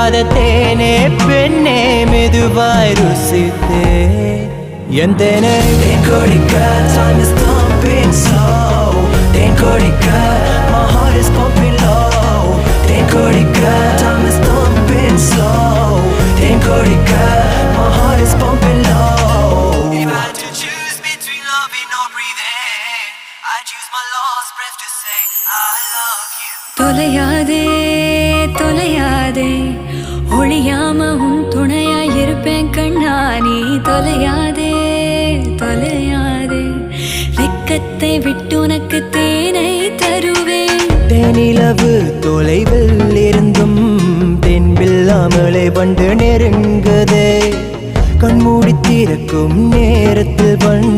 தீராத தேனே பெண்ணே மெதுவாய் ருசித்தே என் தேனே தேன் கொடிக்க time is thumping slow than கொடிக்க my heart is pumping low than கொடிக்க time is thumping slow than கொடிக்க my heart is pumping low if I had to choose between loving or breathing I choose my last breath to say I love you தொலையாதே தொலையாதே ஒளியாம உன் துணையாயிருப்பேன் கண்ணா நீ தொலையாதே தொலையாதே வெக்கத்தை விட்டு உனக்கு தேனை தருவேன் தேனிலவு தொலைவில் இருந்தும் தென்பில்லாமலே வண்டு நெருங்குதே கண்மூடி திறக்கும் நேரத்தில் வண்டு